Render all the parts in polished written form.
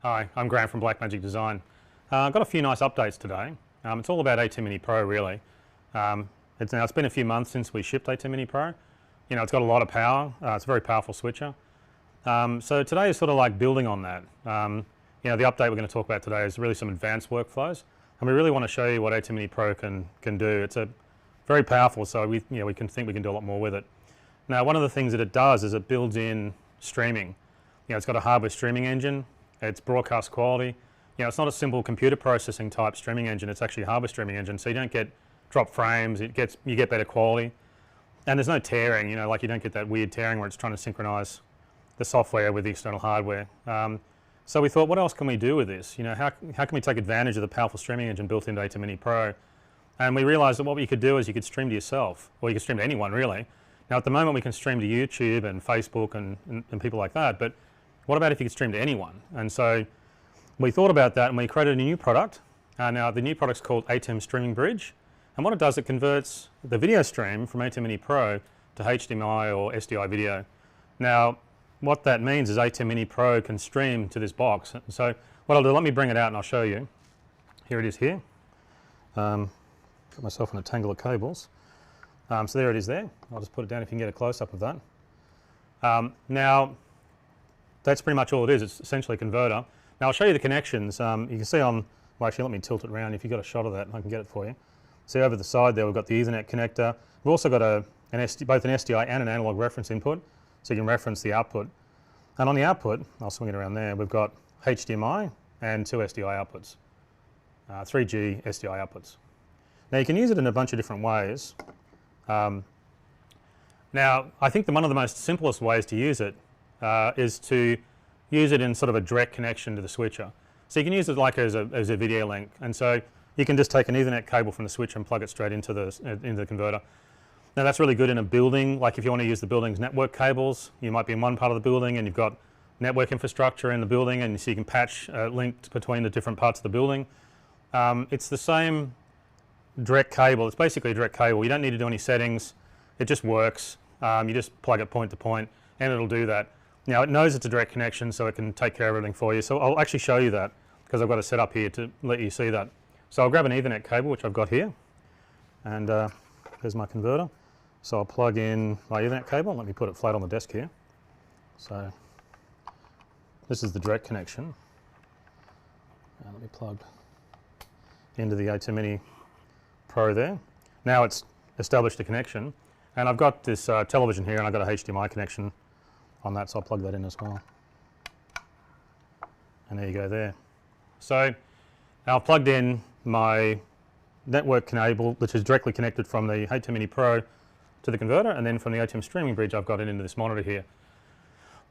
Hi, I'm Graham from Blackmagic Design. I've got a few nice updates today. It's all about ATEM Mini Pro really. It's been a few months since we shipped ATEM Mini Pro. You know, it's got a lot of power. It's a very powerful switcher. So today is sort of like building on that. You know, the update we're going to talk about today is really some advanced workflows, and we really want to show you what ATEM Mini Pro can do. It's a very powerful, so we can do a lot more with it. Now, one of the things that it does is it builds in streaming. You know, it's got a hardware streaming engine. It's broadcast quality. You know, it's not a simple computer processing type streaming engine. It's actually a hardware streaming engine, so you don't get drop frames. You get better quality, and there's no tearing. You know, like you don't get that weird tearing where it's trying to synchronize the software with the external hardware. So we thought, what else can we do with this? You know, how can we take advantage of the powerful streaming engine built into ATEM Mini Pro? And we realized that what you could do is you could stream to yourself, or you could stream to anyone really. Now at the moment we can stream to YouTube and Facebook and people like that, but what about if you could stream to anyone? And so we thought about that and we created a new product. Now the new product's called ATEM Streaming Bridge, and what it does, it converts the video stream from ATEM Mini Pro to HDMI or SDI video. Now what that means is ATEM Mini Pro can stream to this box. So what I'll do, let me bring it out and I'll show you. Here it is here. Got myself in a tangle of cables. So there it is there. I'll just put it down if you can get a close-up of that. Now that's pretty much all it is. It's essentially a converter. Now I'll show you the connections. You can see on, well actually let me tilt it around if you've got a shot of that I can get it for you. See over the side there we've got the Ethernet connector. We've also got both an SDI and an analog reference input, so you can reference the output. And on the output, I'll swing it around there, we've got HDMI and two SDI outputs, 3G SDI outputs. Now you can use it in a bunch of different ways. Now I think one of the most simplest ways to use it is to use it in sort of a direct connection to the switcher. So you can use it like as a video link, and so you can just take an Ethernet cable from the switcher and plug it straight into the converter. Now that's really good in a building, like if you want to use the building's network cables, you might be in one part of the building and you've got network infrastructure in the building, and so you can patch linked between the different parts of the building. It's the same direct cable. It's basically a direct cable. You don't need to do any settings. It just works. You just plug it point to point and it'll do that. Now it knows it's a direct connection, so it can take care of everything for you. So I'll actually show you that because I've got it set up here to let you see that. So I'll grab an Ethernet cable, which I've got here, and there's my converter. So I'll plug in my Ethernet cable. Let me put it flat on the desk here. So this is the direct connection. And let me plug into the ATEM Mini Pro there. Now it's established a connection, and I've got this television here, and I've got a HDMI connection on that, so I'll plug that in as well. And there you go there. So I've plugged in my network cable, which is directly connected from the ATEM Mini Pro to the converter, and then from the ATEM Streaming Bridge I've got it into this monitor here.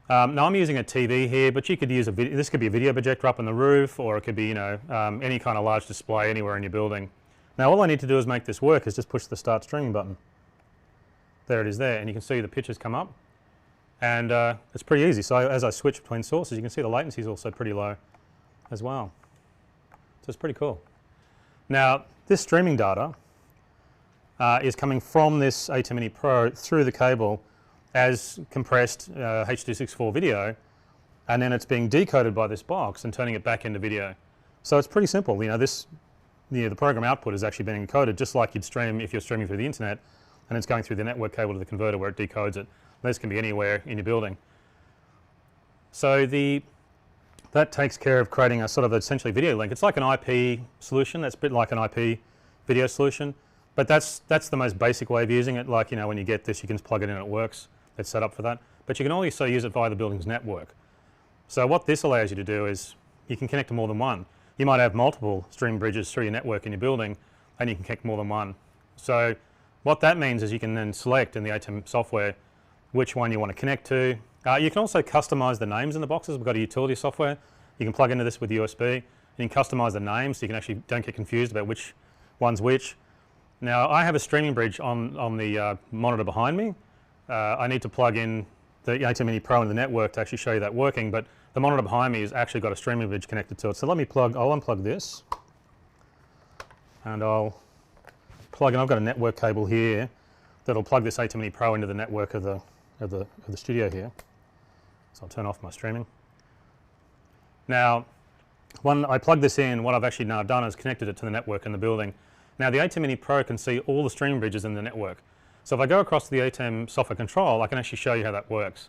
Now I'm using a TV here, but you could use this could be a video projector up on the roof, or it could be, you know, any kind of large display anywhere in your building. Now all I need to do is make this work is just push the start streaming button. There it is there, and you can see the pictures come up, and it's pretty easy. So as I switch between sources, you can see the latency is also pretty low as well. So it's pretty cool. Now this streaming data is coming from this ATEM Mini Pro through the cable as compressed H.264 video, and then it's being decoded by this box and turning it back into video. So it's pretty simple. You know, the program output is actually being encoded just like you'd stream if you're streaming through the internet, and it's going through the network cable to the converter where it decodes it. This can be anywhere in your building. So that takes care of creating a sort of essentially video link. It's like an IP solution. That's a bit like an IP video solution, but that's the most basic way of using it. Like, you know, when you get this, you can just plug it in and it works. It's set up for that. But you can also use it via the building's network. So what this allows you to do is you can connect to more than one. You might have multiple streaming bridges through your network in your building, and you can connect more than one. So what that means is you can then select in the ATEM software which one you want to connect to. You can also customize the names in the boxes. We've got a utility software. You can plug into this with USB, and you can customize the names so you can actually don't get confused about which one's which. Now I have a streaming bridge on the monitor behind me. I need to plug in the ATEM Mini Pro into the network to actually show you that working, but the monitor behind me has actually got a streaming bridge connected to it. So I'll unplug this, and I'll plug in. I've got a network cable here that'll plug this ATEM Mini Pro into the network of the studio here. So I'll turn off my streaming. Now when I plug this in, what I've actually now done is connected it to the network in the building. Now the ATEM Mini Pro can see all the streaming bridges in the network. So if I go across to the ATEM Software Control, I can actually show you how that works.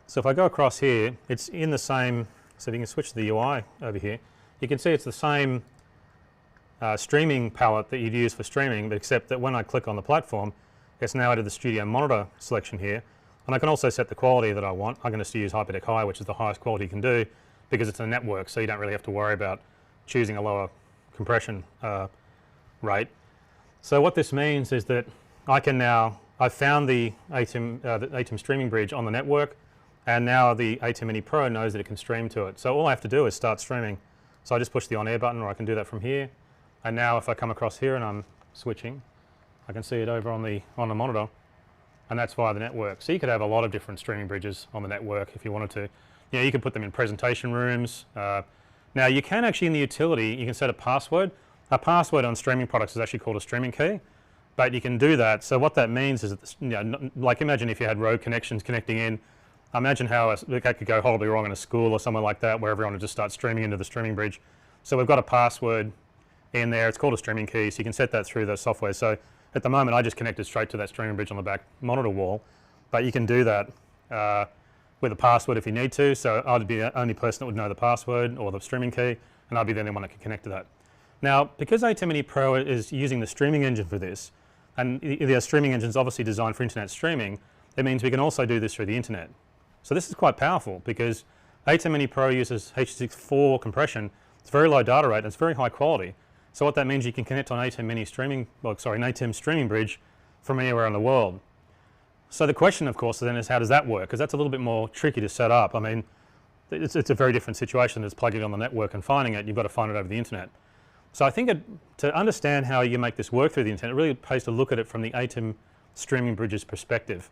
So if I go across here, it's in the same, so if you can switch to the UI over here, you can see it's the same streaming palette that you'd use for streaming, but except that when I click on the platform, it's now added the studio monitor selection here. And I can also set the quality that I want. I'm going to use Hyperdeck High, which is the highest quality you can do, because it's a network, so you don't really have to worry about choosing a lower compression rate. So what this means is that I can now, I've found the ATEM Streaming Bridge on the network, and now the ATEM Mini Pro knows that it can stream to it. So all I have to do is start streaming. So I just push the on air button, or I can do that from here. And now if I come across here and I'm switching, I can see it over on the monitor, and that's via the network. So you could have a lot of different streaming bridges on the network if you wanted to. You know, you could put them in presentation rooms. Now you can actually, in the utility, you can set a password. A password on streaming products is actually called a streaming key, but you can do that. So what that means is that, you know, like imagine if you had rogue connections connecting in. Imagine how that could go horribly wrong in a school or somewhere like that, where everyone would just start streaming into the streaming bridge. So we've got a password in there. It's called a streaming key, so you can set that through the software. So at the moment, I just connected straight to that streaming bridge on the back monitor wall, but you can do that with a password if you need to. So I'd be the only person that would know the password or the streaming key, and I'd be the only one that can connect to that. Now, because ATEM Mini Pro is using the streaming engine for this, and the streaming engine is obviously designed for internet streaming, it means we can also do this through the internet. So this is quite powerful, because ATEM Mini Pro uses H.264 compression. It's very low data rate and it's very high quality. So what that means, you can connect on ATEM Mini Streaming, an ATEM Streaming Bridge from anywhere in the world. So the question, of course, then is how does that work? Because that's a little bit more tricky to set up. I mean, it's a very different situation than plugging it on the network and finding it. You've got to find it over the internet. So I think to understand how you make this work through the internet, it really pays to look at it from the ATEM Streaming Bridge's perspective.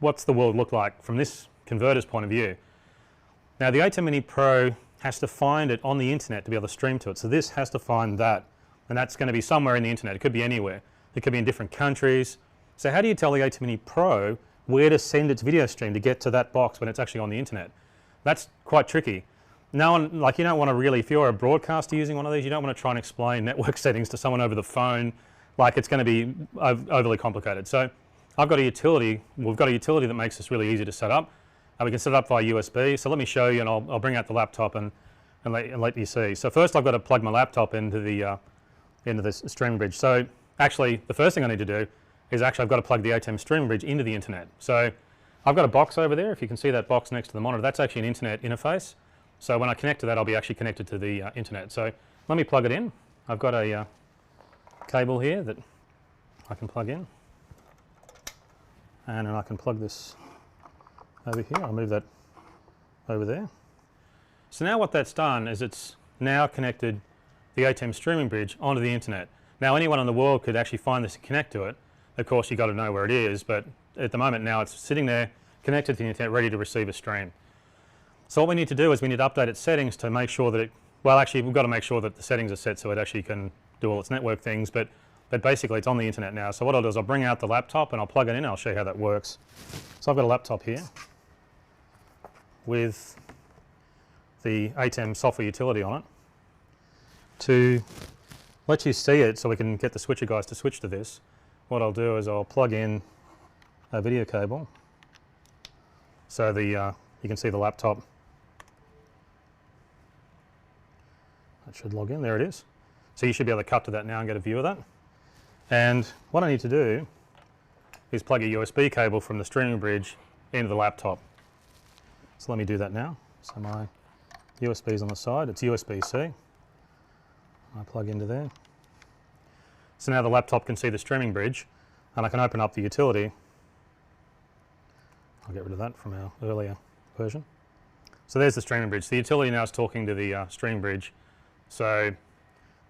What's the world look like from this converter's point of view? Now the ATEM Mini Pro has to find it on the internet to be able to stream to it. So this has to find that, and that's going to be somewhere in the internet. It could be anywhere. It could be in different countries. So how do you tell the ATEM Mini Pro where to send its video stream to get to that box when it's actually on the internet? That's quite tricky. No one, like, you don't want to really, if you're a broadcaster using one of these, you don't want to try and explain network settings to someone over the phone. Like, it's going to be overly complicated. So I've got a utility, we've got a utility that makes this really easy to set up. And we can set it up via USB. So let me show you, and I'll bring out the laptop and let you see. So first I've got to plug my laptop into this streaming bridge. So actually the first thing I need to do is I've got to plug the ATEM Streaming Bridge into the internet. So I've got a box over there. If you can see that box next to the monitor, that's actually an internet interface. So when I connect to that, I'll be actually connected to the internet. So let me plug it in. I've got a cable here that I can plug in, and then I can plug this over here. I'll move that over there. So now what that's done is it's now connected the ATEM Streaming Bridge onto the internet. Now anyone in the world could actually find this and connect to it. Of course you've got to know where it is, but at the moment now it's sitting there connected to the internet, ready to receive a stream. So what we need to do is we need to update its settings to make sure that it, well actually we've got to make sure that the settings are set so it actually can do all its network things, but basically it's on the internet now. So what I'll do is I'll bring out the laptop and I'll plug it in and I'll show you how that works. So I've got a laptop here with the ATEM software utility on it. To let you see it so we can get the switcher guys to switch to this, what I'll do is I'll plug in a video cable so you can see the laptop. That should log in, there it is. So you should be able to cut to that now and get a view of that. And what I need to do is plug a USB cable from the streaming bridge into the laptop. So let me do that now. So my USB is on the side, it's USB-C. I plug into there. So now the laptop can see the streaming bridge, and I can open up the utility. I'll get rid of that from our earlier version. So there's the streaming bridge. The utility now is talking to the streaming bridge. So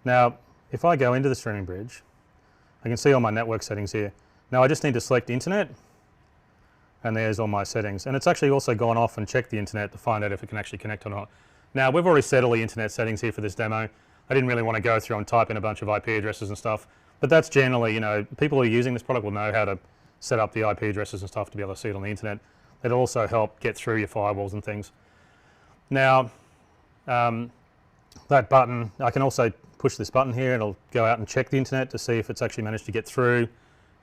now if I go into the streaming bridge, I can see all my network settings here. Now I just need to select internet, and there's all my settings. And it's actually also gone off and checked the internet to find out if it can actually connect or not. Now we've already set all the internet settings here for this demo. I didn't really want to go through and type in a bunch of IP addresses and stuff, but that's generally, you know, people who are using this product will know how to set up the IP addresses and stuff to be able to see it on the internet. It'll also help get through your firewalls and things. Now, that button, I can also push this button here, it'll go out and check the internet to see if it's actually managed to get through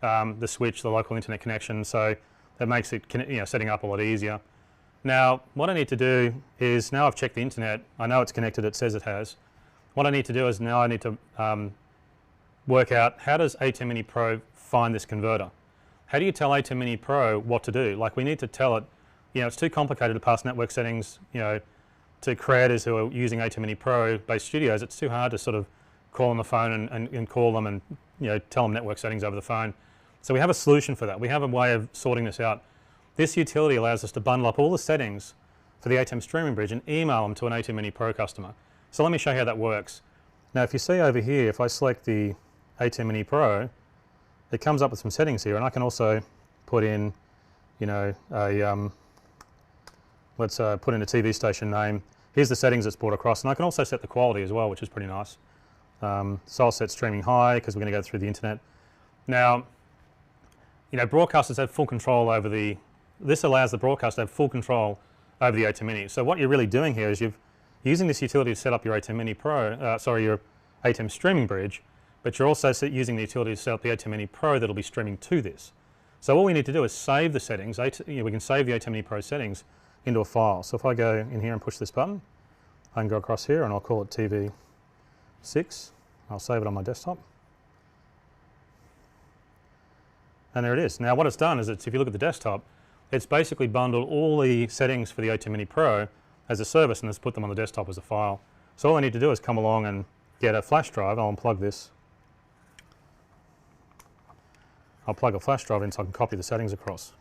the switch, the local internet connection, so that makes it, setting up a lot easier. Now what I need to do is, now I've checked the internet, I know it's connected, it says it has. What I need to do is now I need to work out, how does ATEM Mini Pro find this converter? How do you tell ATEM Mini Pro what to do? Like, we need to tell it, it's too complicated to pass network settings, to creators who are using ATEM Mini Pro based studios. It's too hard to sort of call on the phone and call them and tell them network settings over the phone. So we have a solution for that. We have a way of sorting this out. This utility allows us to bundle up all the settings for the ATEM Streaming Bridge and email them to an ATEM Mini Pro customer. So let me show you how that works. Now if you see over here, if I select the ATEM Mini Pro, it comes up with some settings here, and I can also put in, let's put in a TV station name. Here's the settings that's brought across, and I can also set the quality as well, which is pretty nice. So I'll set streaming high because we're going to go through the internet. Now, broadcasters have full control over this allows the broadcaster to have full control over the ATEM Mini. So what you're really doing here is you're using this utility to set up your ATEM Mini Pro, your ATEM Streaming Bridge, but you're also using the utility to set up the ATEM Mini Pro that'll be streaming to this. So all we need to do is save the settings. We can save the ATEM Mini Pro settings into a file. So if I go in here and push this button, I can go across here and I'll call it TV 6. I'll save it on my desktop. And there it is. Now what it's done is, if you look at the desktop, it's basically bundled all the settings for the ATEM Mini Pro as a service and has put them on the desktop as a file. So all I need to do is come along and get a flash drive. I'll unplug this. I'll plug a flash drive in so I can copy the settings across.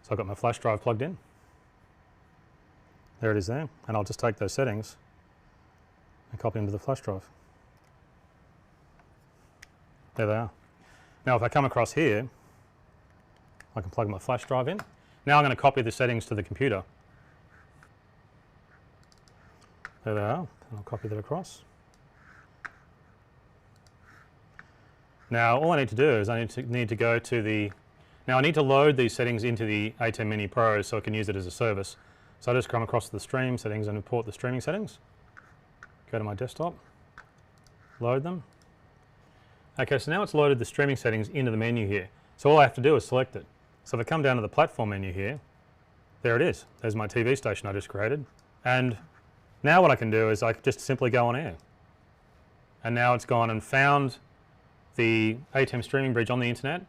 So I've got my flash drive plugged in. There it is there, and I'll just take those settings and copy them to the flash drive. There they are. Now if I come across here, I can plug my flash drive in. Now I'm going to copy the settings to the computer. There they are, and I'll copy that across. Now all I need to do is I need to go to the, now I need to load these settings into the ATEM Mini Pro so I can use it as a service. So I just come across to the stream settings and import the streaming settings. Go to my desktop, load them. Okay, so now it's loaded the streaming settings into the menu here. So all I have to do is select it. So if I come down to the platform menu here, there it is. There's my TV station I just created. And now what I can do is I just simply go on air. And now it's gone and found the ATEM Streaming Bridge on the internet,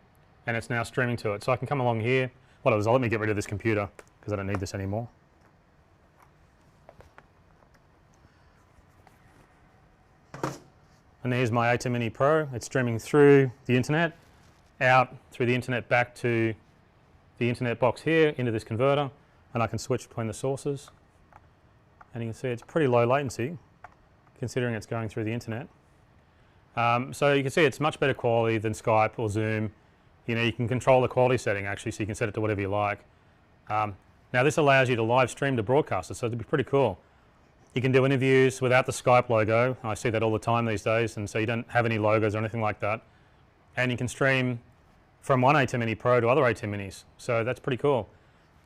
and it's now streaming to it. So I can come along here. What I'll do is let me get rid of this computer because I don't need this anymore. And there's my ATEM Mini Pro. It's streaming through the internet, out through the internet back to the internet box here into this converter, and I can switch between the sources. And you can see it's pretty low latency considering it's going through the internet. So you can see it's much better quality than Skype or Zoom. You can control the quality setting actually, so you can set it to whatever you like. Now this allows you to live stream to broadcasters, so it'd be pretty cool. You can do interviews without the Skype logo. I see that all the time these days, and so you don't have any logos or anything like that. And you can stream from one ATEM Mini Pro to other ATEM Minis, so that's pretty cool.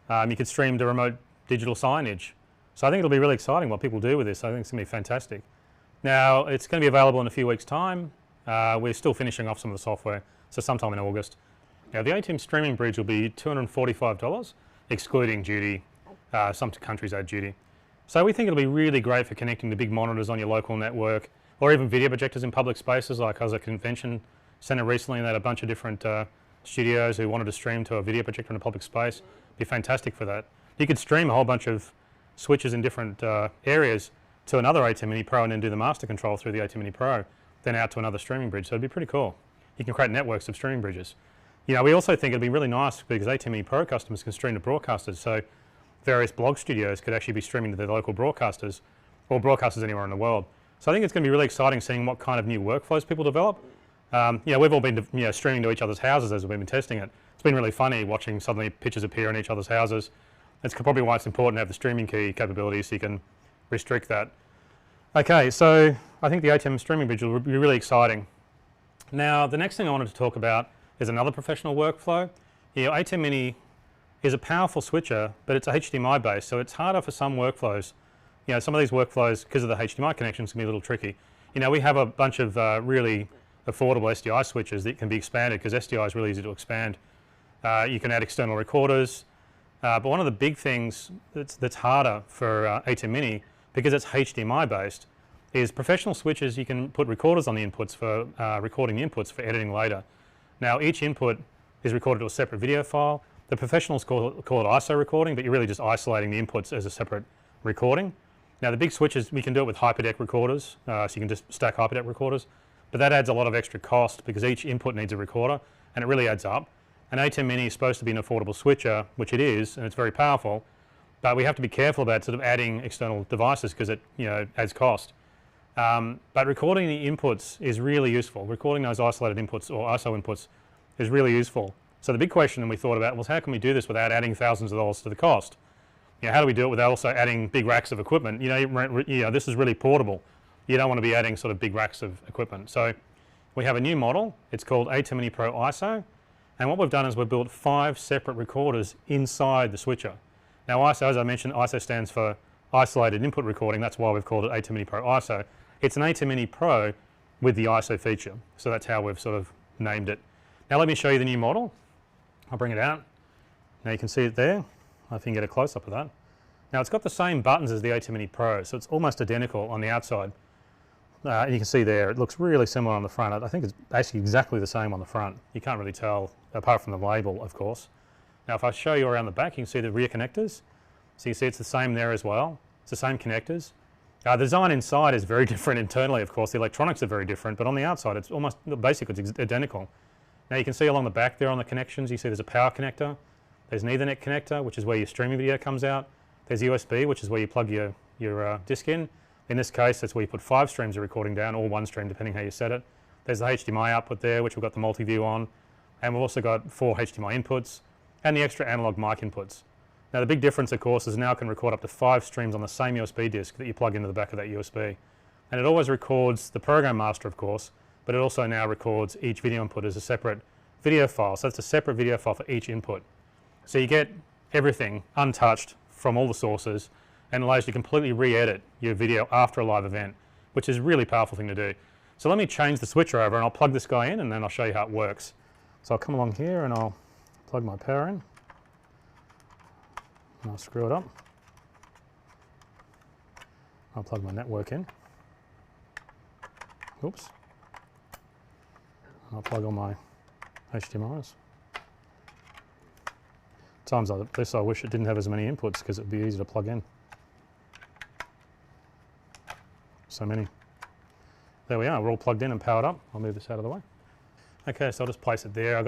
You can stream to remote digital signage. So I think it'll be really exciting what people do with this. I think it's going to be fantastic. Now it's going to be available in a few weeks' time. We're still finishing off some of the software, so sometime in August. Now the ATEM Streaming Bridge will be $245, excluding duty. Some countries add duty. So we think it'll be really great for connecting to big monitors on your local network, or even video projectors in public spaces. Like I was at a convention center recently and they had a bunch of different studios who wanted to stream to a video projector in a public space. It'd be fantastic for that. You could stream a whole bunch of switches in different areas to another ATEM Mini Pro and then do the master control through the ATEM Mini Pro, then out to another streaming bridge. So it'd be pretty cool. You can create networks of streaming bridges. We also think it'd be really nice because ATEM Mini Pro customers can stream to broadcasters. So various blog studios could actually be streaming to their local broadcasters or broadcasters anywhere in the world. So I think it's going to be really exciting seeing what kind of new workflows people develop. We've all been streaming to each other's houses as we've been testing it. It's been really funny watching suddenly pictures appear in each other's houses. That's probably why it's important to have the streaming key capability so you can restrict that. Okay, so I think the ATEM Streaming Bridge will be really exciting. Now the next thing I wanted to talk about is another professional workflow. ATEM Mini is a powerful switcher, but it's HDMI based, so it's harder for some workflows you know, some of these workflows, because of the HDMI connections, can be a little tricky. You know, we have a bunch of really affordable SDI switches that can be expanded because SDI is really easy to expand. You can add external recorders, but one of the big things that's harder for ATEM Mini, because it's HDMI based, is professional switches. You can put recorders on the inputs for recording the inputs for editing later. Now each input is recorded to a separate video file. The professionals call it ISO recording, but you're really just isolating the inputs as a separate recording. Now the big switches, we can do it with hyperdeck recorders, so you can just stack hyperdeck recorders, but that adds a lot of extra cost because each input needs a recorder and it really adds up. And ATEM Mini is supposed to be an affordable switcher, which it is, and it's very powerful, but we have to be careful about sort of adding external devices because it, you know, adds cost. But recording the inputs is really useful. Recording those isolated inputs or ISO inputs is really useful. So the big question we thought about was, how can we do this without adding thousands of dollars to the cost? You know, how do we do it without also adding big racks of equipment? You know, this is really portable. You don't want to be adding sort of big racks of equipment. So we have a new model. It's called ATEM Mini Pro ISO. And what we've done is we've built 5 separate recorders inside the switcher. Now ISO, as I mentioned, ISO stands for isolated input recording. That's why we've called it ATEM Mini Pro ISO. It's an ATEM Mini Pro with the ISO feature. So that's how we've sort of named it. Now let me show you the new model. I'll bring it out. Now you can see it there. I think you can get a close-up of that. Now it's got the same buttons as the ATEM Mini Pro, so it's almost identical on the outside. And you can see there, it looks really similar on the front. I think it's actually exactly the same on the front. You can't really tell, apart from the label, of course. Now if I show you around the back, you can see the rear connectors. So you see it's the same there as well. It's the same connectors. The design inside is very different internally, of course. The electronics are very different, but on the outside it's almost, basically it's identical. Now you can see along the back there on the connections, you see there's a power connector. There's an Ethernet connector, which is where your streaming video comes out. There's USB, which is where you plug your disc in. In this case, that's where you put 5 streams of recording down, or 1 stream, depending how you set it. There's the HDMI output there, which we've got the multi-view on. And we've also got 4 HDMI inputs and the extra analog mic inputs. Now the big difference, of course, is now can record up to 5 streams on the same USB disc that you plug into the back of that USB. And it always records the program master, of course, but it also now records each video input as a separate video file. So it's a separate video file for each input. So you get everything untouched from all the sources and allows you to completely re-edit your video after a live event, which is a really powerful thing to do. So let me change the switcher over and I'll plug this guy in and then I'll show you how it works. So I'll come along here and I'll plug my power in and I'll screw it up. I'll plug my network in. Oops. I'll plug all my HDMIs. Times like this I wish it didn't have as many inputs because it would be easy to plug in. So many. There we are, we're all plugged in and powered up. I'll move this out of the way. Okay, so I'll just place it there.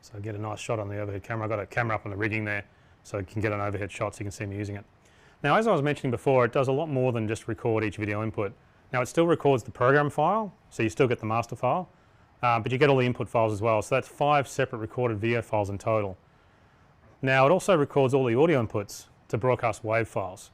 So get a nice shot on the overhead camera. I've got a camera up on the rigging there so you can get an overhead shot so you can see me using it. Now as I was mentioning before, it does a lot more than just record each video input. Now it still records the program file, so you still get the master file, but you get all the input files as well. So that's 5 separate recorded video files in total. Now it also records all the audio inputs to broadcast WAV files.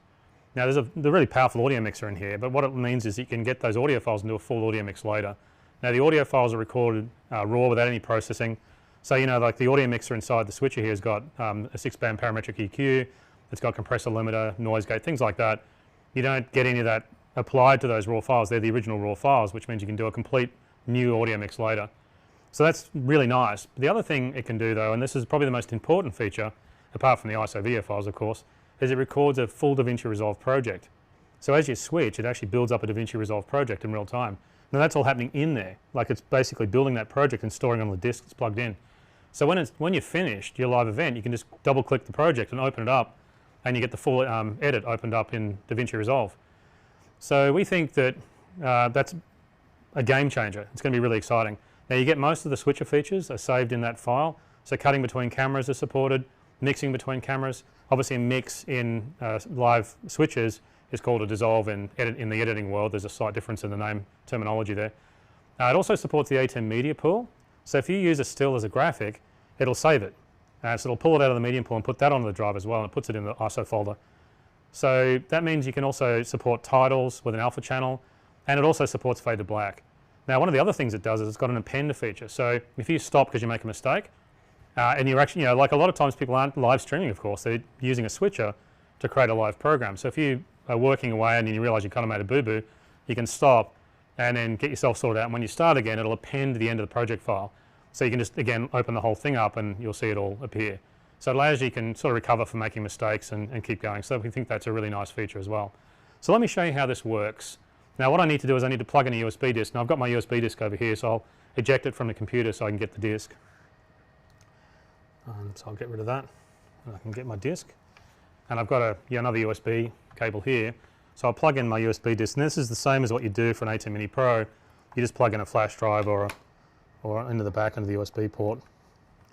Now there's a really powerful audio mixer in here, but what it means is you can get those audio files and do a full audio mix later. Now the audio files are recorded raw without any processing. So you know, like the audio mixer inside the switcher here has got a 6-band parametric EQ, it's got compressor limiter, noise gate, things like that. You don't get any of that applied to those raw files. They're the original raw files, which means you can do a complete new audio mix later. So that's really nice. The other thing it can do though, and this is probably the most important feature, apart from the ISO video files of course, is it records a full DaVinci Resolve project. So as you switch, it actually builds up a DaVinci Resolve project in real time. Now that's all happening in there, like it's basically building that project and storing on the disk that's plugged in. So when you're finished your live event, you can just double click the project and open it up and you get the full edit opened up in DaVinci Resolve. So we think that that's a game changer. It's going to be really exciting. Now you get most of the switcher features are saved in that file. So cutting between cameras is supported, mixing between cameras. Obviously a mix in live switches is called a dissolve in the editing world. There's a slight difference in the name terminology there. It also supports the ATEM media pool. So if you use a still as a graphic, it'll save it. So it'll pull it out of the medium pool and put that onto the drive as well, and it puts it in the ISO folder. So that means you can also support titles with an alpha channel, and it also supports fade to black. Now one of the other things it does is it's got an append feature. So if you stop because you make a mistake, and you're actually, like a lot of times people aren't live streaming, of course, they're using a switcher to create a live program. So if you are working away and you realise you kind of made a boo-boo, you can stop and then get yourself sorted out, and when you start again it'll append the end of the project file. So you can just again open the whole thing up and you'll see it all appear. So it allows you can sort of recover from making mistakes and keep going. So we think that's a really nice feature as well. So let me show you how this works. Now what I need to do is I need to plug in a USB disk. Now I've got my USB disk over here, so I'll eject it from the computer so I can get the disk. So I'll get rid of that and I can get my disk. And I've got another USB cable here. So I'll plug in my USB disk, and this is the same as what you do for an ATEM Mini Pro. You just plug in a flash drive or into the back into the USB port.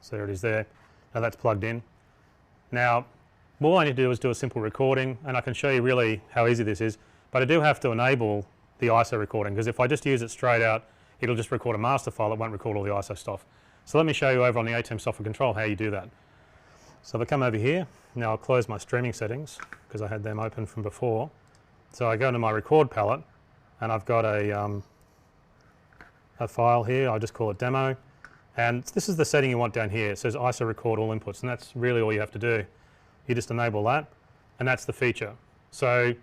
So there it is there. Now that's plugged in. Now all I need to do is do a simple recording, and I can show you really how easy this is, but I do have to enable the ISO recording, because if I just use it straight out it'll just record a master file, it won't record all the ISO stuff. So let me show you over on the ATEM Software Control how you do that. So if I come over here, now I'll close my streaming settings because I had them open from before. So I go into my record palette and I've got a file here, I'll just call it demo, and this is the setting you want down here. It says ISO record all inputs, and that's really all you have to do. You just enable that and that's the feature. So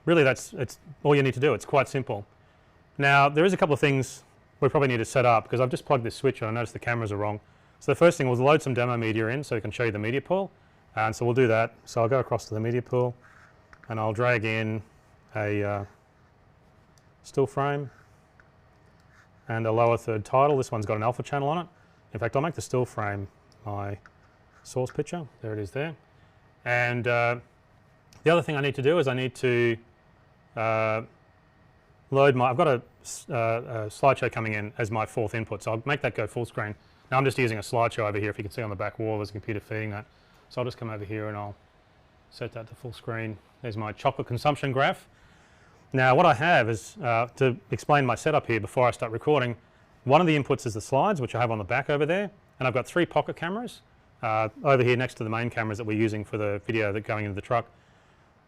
really it's all you need to do. It's quite simple. Now there is a couple of things we probably need to set up, because I've just plugged this switch and I noticed the cameras are wrong. So the first thing, we'll load some demo media in so we can show you the media pool, and so we'll do that. So I'll go across to the media pool and I'll drag in a still frame and a lower third title. This one's got an alpha channel on it. In fact, I'll make the still frame my source picture. There it is there. And the other thing I need to do is I need to load my, I've got a slideshow coming in as my fourth input, so I'll make that go full screen. Now I'm just using a slideshow over here. If you can see on the back wall there's a computer feeding that. So I'll just come over here and I'll set that to full screen. There's my chocolate consumption graph. Now what I have is, to explain my setup here before I start recording, one of the inputs is the slides, which I have on the back over there, and I've got 3 pocket cameras over here next to the main cameras that we're using for the video that's going into the truck.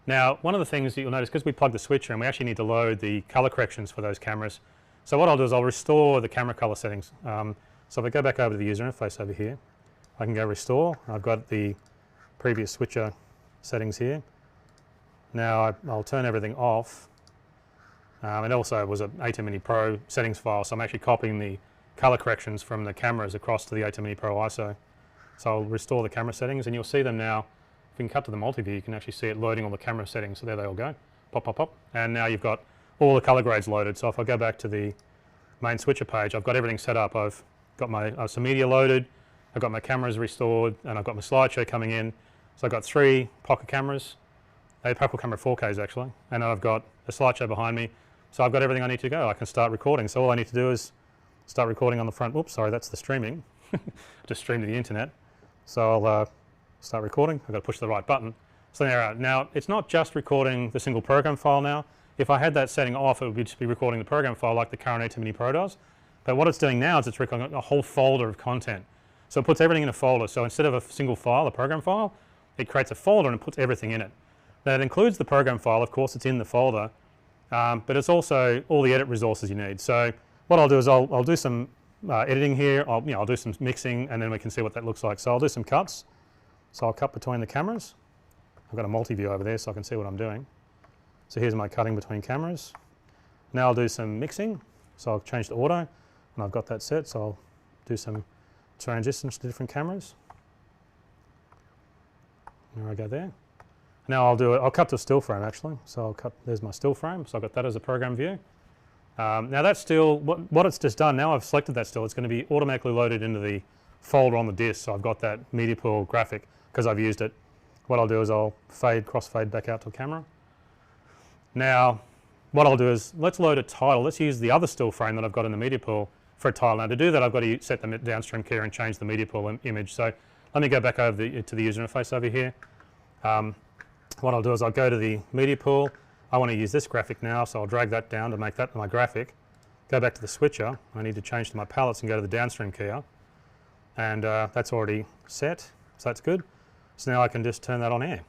Now one of the things that you'll notice, because we plugged the switcher in, we actually need to load the color corrections for those cameras. So what I'll do is I'll restore the camera color settings. So if I go back over to the user interface over here, I can go restore. I've got the previous switcher settings here. Now I'll turn everything off. It also was an ATEM Mini Pro settings file, so I'm actually copying the color corrections from the cameras across to the ATEM Mini Pro ISO. So I'll restore the camera settings and you'll see them now. If you can cut to the multi-view, you can actually see it loading all the camera settings. So there they all go. Pop, pop, pop. And now you've got all the color grades loaded. So if I go back to the main switcher page, I've got everything set up. I've got my some media loaded, I've got my cameras restored, and I've got my slideshow coming in. So I've got 3 pocket cameras, a pocket camera 4Ks actually, and then I've got a slideshow behind me. So I've got everything I need to go. I can start recording. So all I need to do is start recording on the front. Oops, sorry, that's the streaming. Just stream to the internet. So I'll start recording. I've got to push the right button. So there. Now it's not just recording the single program file now. If I had that setting off, it would just be recording the program file like the current ATEM Mini Pro does. But what it's doing now is it's recording a whole folder of content. So it puts everything in a folder. So instead of a single file, a program file, it creates a folder and it puts everything in it. Now it includes the program file, of course it's in the folder, but it's also all the edit resources you need. So what I'll do is I'll do some editing here, I'll do some mixing, and then we can see what that looks like. So I'll do some cuts. So I'll cut between the cameras. I've got a multi-view over there so I can see what I'm doing. So here's my cutting between cameras. Now I'll do some mixing. So I'll change to auto, and I've got that set, so I'll do some transitions to different cameras. There I go there. Now I'll cut to still frame actually. So there's my still frame. So I've got that as a program view. Now that still, what it's just done, now I've selected that still, it's going to be automatically loaded into the folder on the disk. So I've got that media pool graphic because I've used it. What I'll do is I'll crossfade back out to the camera. Now what I'll do is let's load a title. Let's use the other still frame that I've got in the media pool for a title. Now to do that I've got to set the downstream key and change the media pool image. So let me go back over to the user interface over here. What I'll do is I'll go to the media pool. I want to use this graphic now, so I'll drag that down to make that my graphic. Go back to the switcher. I need to change to my palettes and go to the downstream keyer. And that's already set, so that's good. So now I can just turn that on air.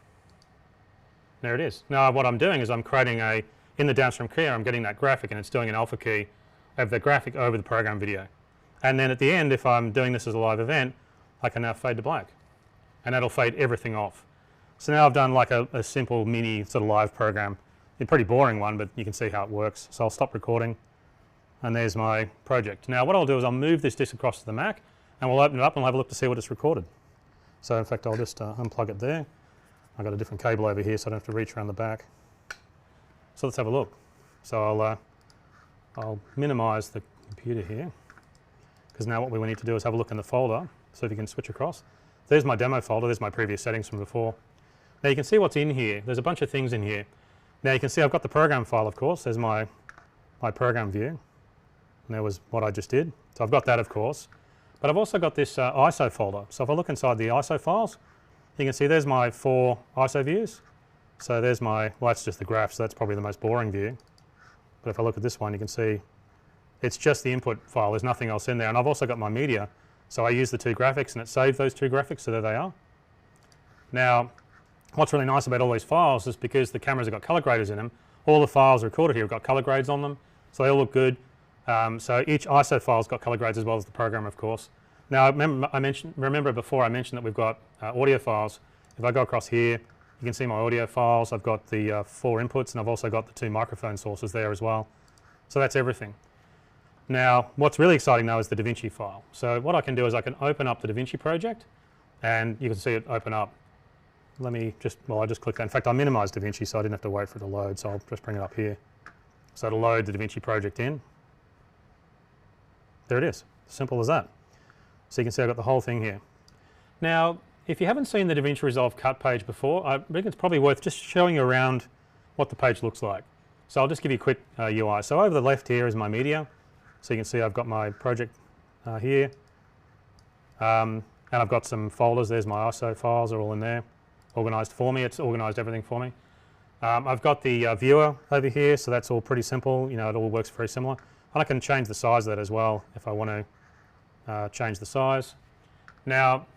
There it is. Now what I'm doing is I'm creating in the downstream keyer, I'm getting that graphic and it's doing an alpha key of the graphic over the program video. And then at the end, if I'm doing this as a live event, I can now fade to black. And that'll fade everything off. So now I've done like a simple mini sort of live program. A pretty boring one, but you can see how it works. So I'll stop recording, and there's my project. Now what I'll do is I'll move this disk across to the Mac, and we'll open it up and we'll have a look to see what it's recorded. So in fact I'll just unplug it there. I've got a different cable over here so I don't have to reach around the back. So let's have a look. So I'll minimize the computer here, because now what we need to do is have a look in the folder. So if you can switch across. There's my demo folder, there's my previous settings from before. Now you can see what's in here. There's a bunch of things in here. Now you can see I've got the program file, of course. There's my program view. And there was what I just did. So I've got that, of course. But I've also got this ISO folder. So if I look inside the ISO files, you can see there's my 4 ISO views. So there's my, well, that's just the graph, so that's probably the most boring view. But if I look at this one, you can see it's just the input file. There's nothing else in there. And I've also got my media. So I use the 2 graphics, and it saved those 2 graphics, so there they are. Now, what's really nice about all these files is because the cameras have got color graders in them, all the files recorded here have got color grades on them, so they all look good. So each ISO file's got color grades as well as the program, of course. Now, remember before I mentioned that we've got audio files. If I go across here, you can see my audio files. I've got the 4 inputs, and I've also got the 2 microphone sources there as well. So that's everything. Now, what's really exciting now is the DaVinci file. So what I can do is I can open up the DaVinci project, and you can see it open up. Let me just, well, I just click that. In fact, I minimized DaVinci so I didn't have to wait for it to load, so I'll just bring it up here. So it'll load the DaVinci project in. There it is, simple as that. So you can see I've got the whole thing here. Now, if you haven't seen the DaVinci Resolve cut page before, I think it's probably worth just showing you around what the page looks like. So I'll just give you a quick UI. So over the left here is my media. So you can see I've got my project here, and I've got some folders. There's my ISO files are all in there, organised for me. It's organised everything for me. I've got the viewer over here, so that's all pretty simple. You know, it all works very similar. And I can change the size of that as well if I want to change the size. Now,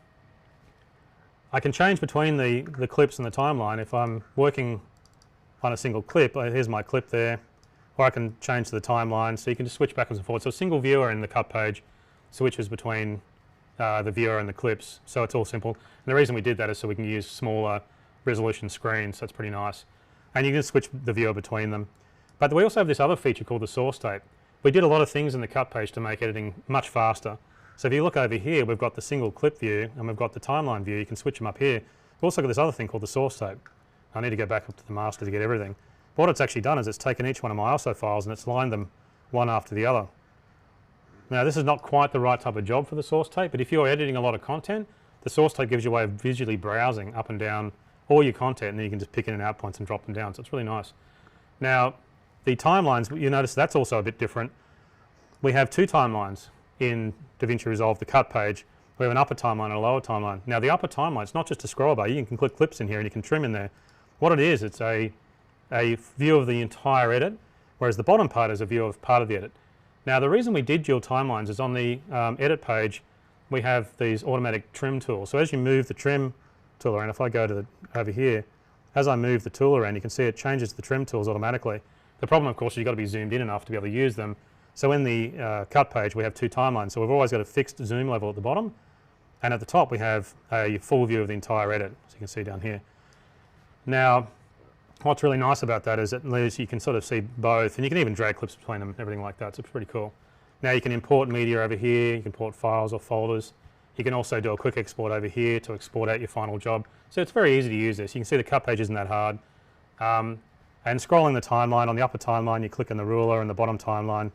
I can change between the clips and the timeline. If I'm working on a single clip, here's my clip there. Or I can change the timeline, so you can just switch backwards and forwards. So a single viewer in the cut page switches between the viewer and the clips, so it's all simple. And the reason we did that is so we can use smaller resolution screens, so it's pretty nice. And you can switch the viewer between them. But we also have this other feature called the source tape. We did a lot of things in the cut page to make editing much faster. So if you look over here, we've got the single clip view and we've got the timeline view. You can switch them up here. We've also got this other thing called the source tape. I need to go back up to the master to get everything. What it's actually done is it's taken each one of my ISO files and it's lined them one after the other. Now this is not quite the right type of job for the source tape, but if you're editing a lot of content, the source tape gives you a way of visually browsing up and down all your content, and then you can just pick in and out points and drop them down, so it's really nice. Now the timelines, you notice that's also a bit different. We have 2 timelines in DaVinci Resolve, the cut page. We have an upper timeline and a lower timeline. Now the upper timeline, it's not just a scroll bar. You can click clips in here and you can trim in there. What it is, it's a view of the entire edit, whereas the bottom part is a view of part of the edit. Now the reason we did dual timelines is on the edit page we have these automatic trim tools. So as you move the trim tool around, if I go to over here, as I move the tool around you can see it changes the trim tools automatically. The problem of course is you've got to be zoomed in enough to be able to use them. So in the cut page we have 2 timelines, so we've always got a fixed zoom level at the bottom, and at the top we have a full view of the entire edit, as you can see down here. Now what's really nice about that is at least you can sort of see both, and you can even drag clips between them and everything like that, so it's pretty cool. Now you can import media over here, you can import files or folders. You can also do a quick export over here to export out your final job. So it's very easy to use this. You can see the cut page isn't that hard. And scrolling the timeline, on the upper timeline you click on the ruler, and the bottom timeline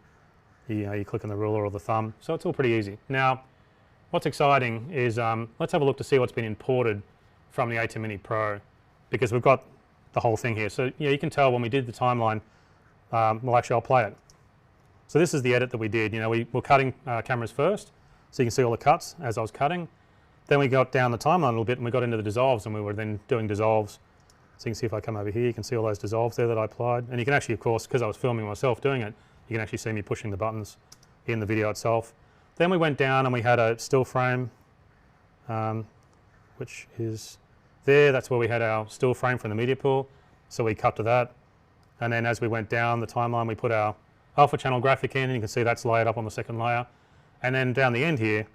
you click on the ruler or the thumb. So it's all pretty easy. Now what's exciting is let's have a look to see what's been imported from the ATEM Mini Pro, because we've got the whole thing here. So you can tell when we did the timeline, well actually I'll play it. So this is the edit that we did. We were cutting cameras first, so you can see all the cuts as I was cutting. Then we got down the timeline a little bit and we got into the dissolves, and we were then doing dissolves. So you can see if I come over here, you can see all those dissolves there that I applied. And you can actually, of course, because I was filming myself doing it, you can actually see me pushing the buttons in the video itself. Then we went down and we had a still frame, which is there. That's where we had our still frame from the media pool. So we cut to that. And then as we went down the timeline, we put our alpha channel graphic in, and you can see that's layered up on the second layer. And then down the end here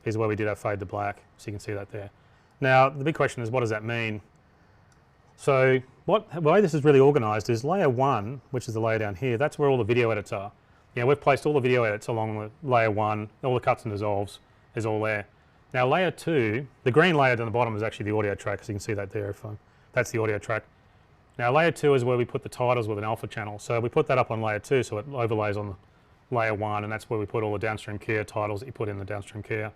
is where we did our fade to black, so you can see that there. Now the big question is, what does that mean? So the way this is really organized is layer 1, which is the layer down here, that's where all the video edits are. You know, we've placed all the video edits along the layer 1, all the cuts and dissolves is all there. Now layer 2, the green layer down the bottom is actually the audio track, so you can see that there. That's the audio track. Now layer 2 is where we put the titles with an alpha channel. So we put that up on layer 2, so it overlays on layer 1, and that's where we put all the downstream keyer titles that you put in the downstream keyer.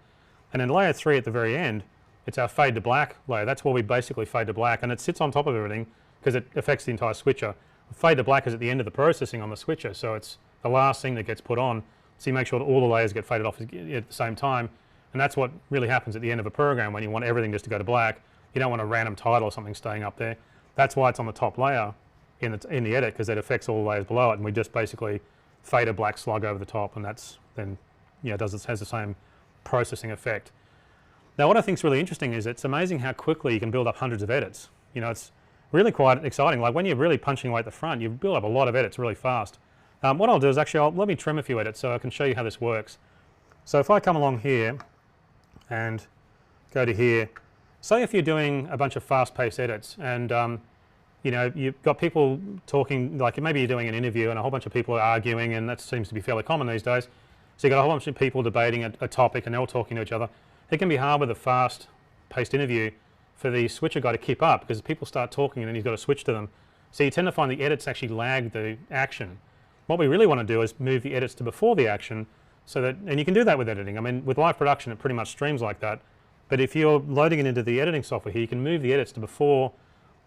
And then layer 3 at the very end, it's our fade to black layer. That's where we basically fade to black, and it sits on top of everything because it affects the entire switcher. Fade to black is at the end of the processing on the switcher, so it's the last thing that gets put on. So you make sure that all the layers get faded off at the same time, and that's what really happens at the end of a program when you want everything just to go to black. You don't want a random title or something staying up there. That's why it's on the top layer in the edit, because it affects all the layers below it, and we just basically fade a black slug over the top, and that's then, yeah, has the same processing effect. Now what I think is really interesting is it's amazing how quickly you can build up hundreds of edits. You know, it's really quite exciting. Like when you're really punching away at the front, you build up a lot of edits really fast. What I'll do is actually, let me trim a few edits so I can show you how this works. So if I come along here and go to here, say if you're doing a bunch of fast-paced edits and you know, you've got people talking, like maybe you're doing an interview and a whole bunch of people are arguing, and that seems to be fairly common these days. So you've got a whole bunch of people debating a topic and they're all talking to each other. It can be hard with a fast-paced interview for the switcher guy to keep up because people start talking and then he's got to switch to them. So you tend to find the edits actually lag the action. What we really want to do is move the edits to before the action, so that, and you can do that with editing. I mean, with live production it pretty much streams like that, but if you're loading it into the editing software here, you can move the edits to before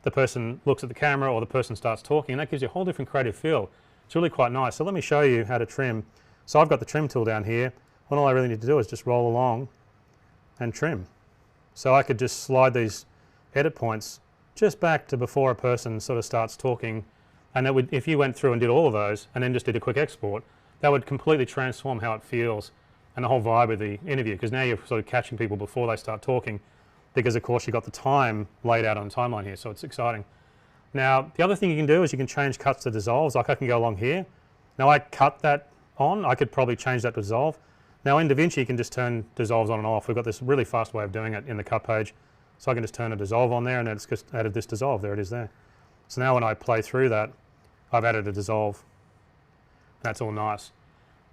the person looks at the camera or the person starts talking, and that gives you a whole different creative feel. It's really quite nice. So let me show you how to trim. So I've got the trim tool down here, and all I really need to do is just roll along and trim. So I could just slide these edit points just back to before a person sort of starts talking, and that would, if you went through and did all of those and then just did a quick export, that would completely transform how it feels and the whole vibe of the interview, because now you're sort of catching people before they start talking, because of course you've got the time laid out on the timeline here, so it's exciting. Now the other thing you can do is you can change cuts to dissolves. Like I can go along here. Now I cut that on, I could probably change that to dissolve. Now in DaVinci you can just turn dissolves on and off. We've got this really fast way of doing it in the cut page. So I can just turn a dissolve on there, and then it's just added this dissolve. There it is there. So now when I play through that, I've added a dissolve. That's all nice.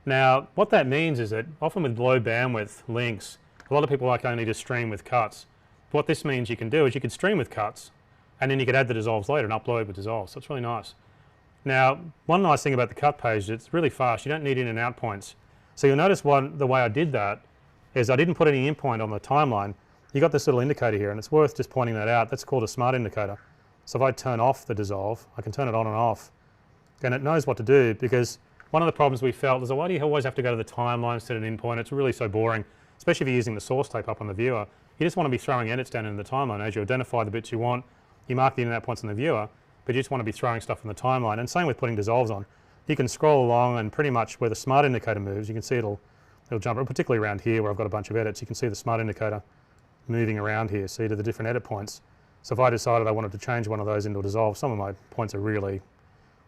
Now what that means is that often with low bandwidth links, a lot of people like only to stream with cuts. What this means you can do is you could stream with cuts, and then you could add the dissolves later and upload with dissolves. So it's really nice. Now one nice thing about the cut page is it's really fast. You don't need in and out points. So you'll notice the way I did that is I didn't put any in point on the timeline. You got this little indicator here, and it's worth just pointing that out. That's called a smart indicator. So if I turn off the dissolve, I can turn it on and off, and it knows what to do, because one of the problems we felt is, why do you always have to go to the timeline instead of an in point? It's really so boring, especially if you're using the source tape up on the viewer. You just want to be throwing edits down in the timeline. As you identify the bits you want, you mark the in and out points on the viewer, but you just want to be throwing stuff in the timeline. And same with putting dissolves on. You can scroll along, and pretty much where the smart indicator moves, you can see it'll jump, particularly around here where I've got a bunch of edits. You can see the smart indicator moving around here, see, to the different edit points. So if I decided I wanted to change one of those into a dissolve, some of my points are really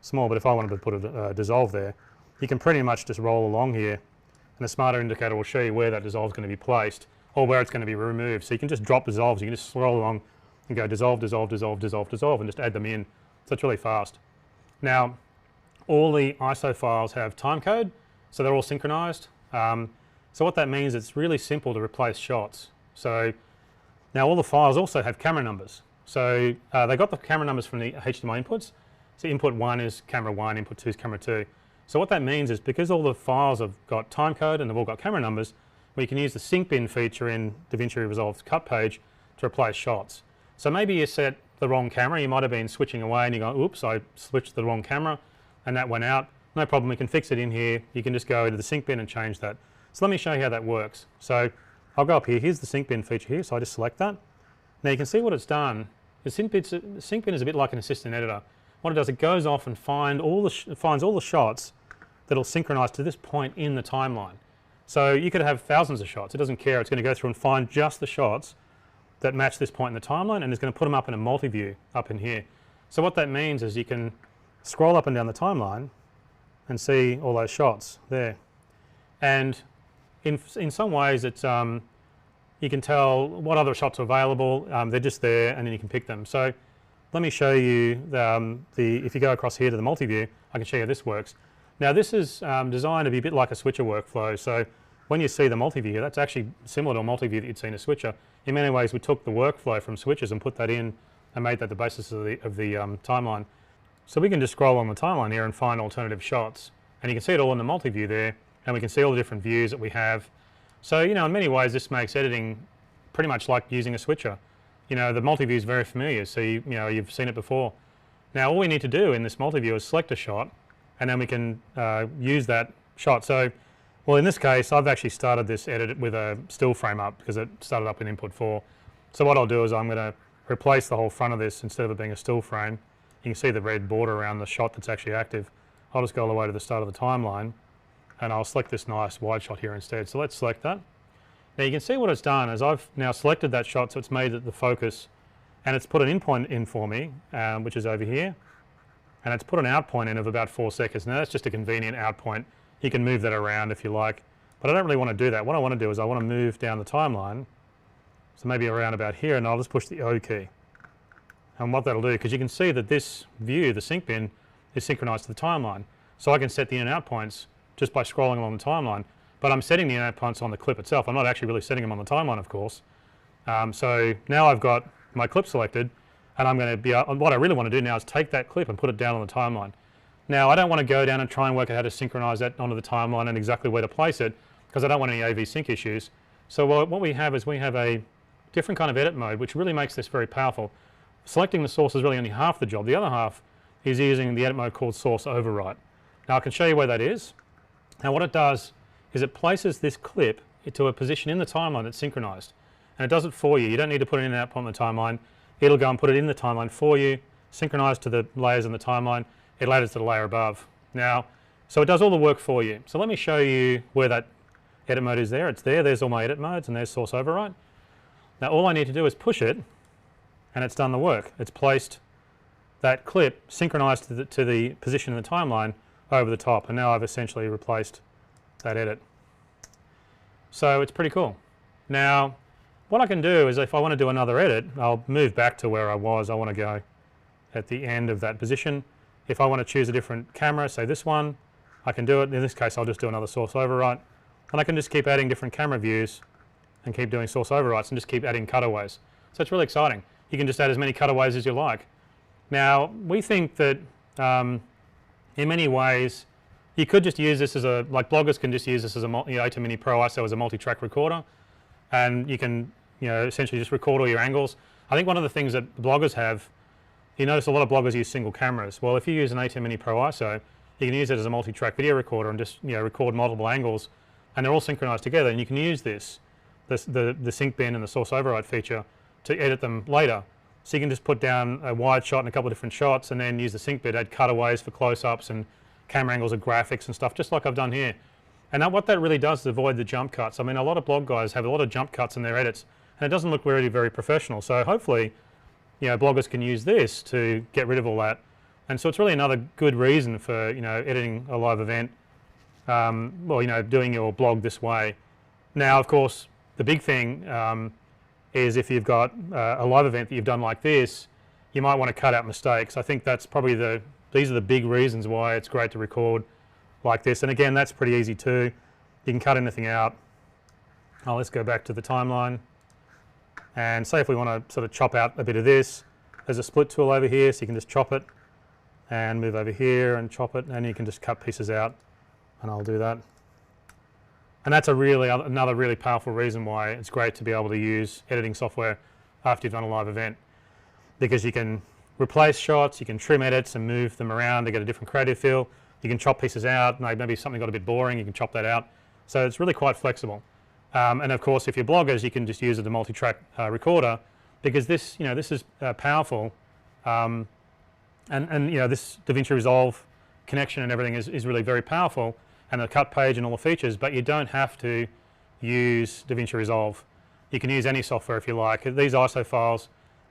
small, but if I wanted to put a dissolve there, you can pretty much just roll along here, and the smarter indicator will show you where that dissolve is going to be placed or where it's going to be removed. So you can just drop dissolves. You can just scroll along and go dissolve, dissolve, dissolve, dissolve, dissolve, and just add them in. So it's really fast. Now all the ISO files have time code, so they're all synchronized. So what that means, it's really simple to replace shots. So now all the files also have camera numbers. So they got the camera numbers from the HDMI inputs. So input 1 is camera 1, input 2 is camera 2. So what that means is, because all the files have got time code and they've all got camera numbers, we can use the sync bin feature in DaVinci Resolve's cut page to replace shots. So maybe you set the wrong camera, you might have been switching away and you go, oops, I switched the wrong camera and that went out. No problem, we can fix it in here. You can just go to the sync bin and change that. So let me show you how that works. So I'll go up here, here's the sync bin feature here, so I just select that. Now you can see what it's done. The sync bin is a bit like an assistant editor. What it does, it goes off and finds all the shots that'll synchronize to this point in the timeline. So you could have thousands of shots, it doesn't care, it's going to go through and find just the shots that match this point in the timeline, and it's going to put them up in a multi-view up in here. So what that means is you can scroll up and down the timeline and see all those shots there. And in some ways it's you can tell what other shots are available, they're just there, and then you can pick them. So let me show you if you go across here to the multi-view, I can show you how this works. Now this is designed to be a bit like a switcher workflow. So when you see the multi-view, that's actually similar to a multi-view that you'd see in a switcher. In many ways we took the workflow from switches and put that in and made that the basis of the timeline. So we can just scroll on the timeline here and find alternative shots, and you can see it all in the multi-view there, and we can see all the different views that we have. So in many ways this makes editing pretty much like using a switcher. The multi-view is very familiar, so you've seen it before. Now all we need to do in this multi-view is select a shot, and then we can use that shot. So, well, in this case I've actually started this edit with a still frame up because it started up in input 4. So what I'll do is I'm going to replace the whole front of this. Instead of it being a still frame, you can see the red border around the shot that's actually active. I'll just go all the way to the start of the timeline, and I'll select this nice wide shot here instead. So let's select that. Now you can see what it's done is I've now selected that shot, so it's made it the focus, and it's put an in point in for me, which is over here, and it's put an out point in of about 4 seconds. Now that's just a convenient out point. You can move that around if you like, but I don't really want to do that. What I want to do is I want to move down the timeline, so maybe around about here, and I'll just push the O key. And what that'll do, because you can see that this view, the sync bin, is synchronized to the timeline. So I can set the in and out points just by scrolling along the timeline, but I'm setting the in and out points on the clip itself. I'm not actually really setting them on the timeline, of course. So now I've got my clip selected, and I'm going to what I really want to do now is take that clip and put it down on the timeline. Now I don't want to go down and try and work out how to synchronize that onto the timeline and exactly where to place it, because I don't want any AV sync issues. So what we have is we have a different kind of edit mode, which really makes this very powerful. Selecting the source is really only half the job. The other half is using the edit mode called source overwrite. Now I can show you where that is. Now what it does is it places this clip into a position in the timeline that's synchronized, and it does it for you. You don't need to put it in and out point on the timeline. It'll go and put it in the timeline for you, synchronized to the layers in the timeline. It ladders to the layer above. Now, so it does all the work for you. So let me show you where that edit mode is there. It's there. There's all my edit modes, and there's source overwrite. Now all I need to do is push it, and it's done the work. It's placed that clip synchronized to the position in the timeline over the top, and now I've essentially replaced that edit. So it's pretty cool. Now what I can do is if I want to do another edit, I'll move back to where I was. I want to go at the end of that position. If I want to choose a different camera, say this one, I can do it. In this case I'll just do another source overwrite, and I can just keep adding different camera views and keep doing source overwrites and just keep adding cutaways. So it's really exciting. You can just add as many cutaways as you like. Now we think that in many ways you could just use this as like bloggers can just use this as a ATEM Mini Pro ISO as a multi-track recorder, and you can essentially just record all your angles. I think one of the things that bloggers have, you notice a lot of bloggers use single cameras. Well, if you use an ATEM Mini Pro ISO, you can use it as a multi-track video recorder and just record multiple angles, and they're all synchronized together, and you can use the sync bin and the source override feature to edit them later. So you can just put down a wide shot and a couple of different shots, and then use the sync bin, add cutaways for close-ups and camera angles of graphics and stuff, just like I've done here. And what that really does is avoid the jump cuts. I mean, a lot of blog guys have a lot of jump cuts in their edits, and it doesn't look really very professional. So hopefully bloggers can use this to get rid of all that. And so it's really another good reason for editing a live event, doing your blog this way. Now of course the big thing is if you've got a live event that you've done like this, you might want to cut out mistakes. I think that's probably these are the big reasons why it's great to record like this. And again, that's pretty easy too. You can cut anything out. Let's go back to the timeline, and say if we want to sort of chop out a bit of this, there's a split tool over here, so you can just chop it and move over here and chop it, and you can just cut pieces out, and I'll do that. And that's another really powerful reason why it's great to be able to use editing software after you've done a live event, because you can replace shots, you can trim edits and move them around to get a different creative feel. You can chop pieces out, maybe something got a bit boring, you can chop that out. So it's really quite flexible. And of course if you're bloggers, you can just use it as a multi-track recorder, because this is powerful, and this DaVinci Resolve connection and everything is really very powerful, and the cut page and all the features, but you don't have to use DaVinci Resolve. You can use any software if you like. These ISO files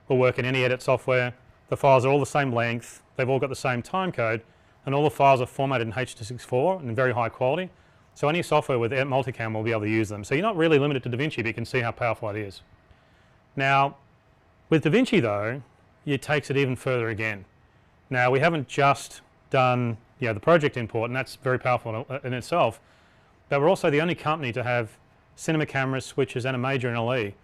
will work in any edit software. The files are all the same length, they've all got the same time code, and all the files are formatted in H.264 and very high quality. So any software with multicam will be able to use them. So you're not really limited to DaVinci, but you can see how powerful it is. Now with DaVinci though, it takes it even further again. Now we haven't just done the project import, and that's very powerful in itself, but we're also the only company to have cinema cameras, switches and a major NLE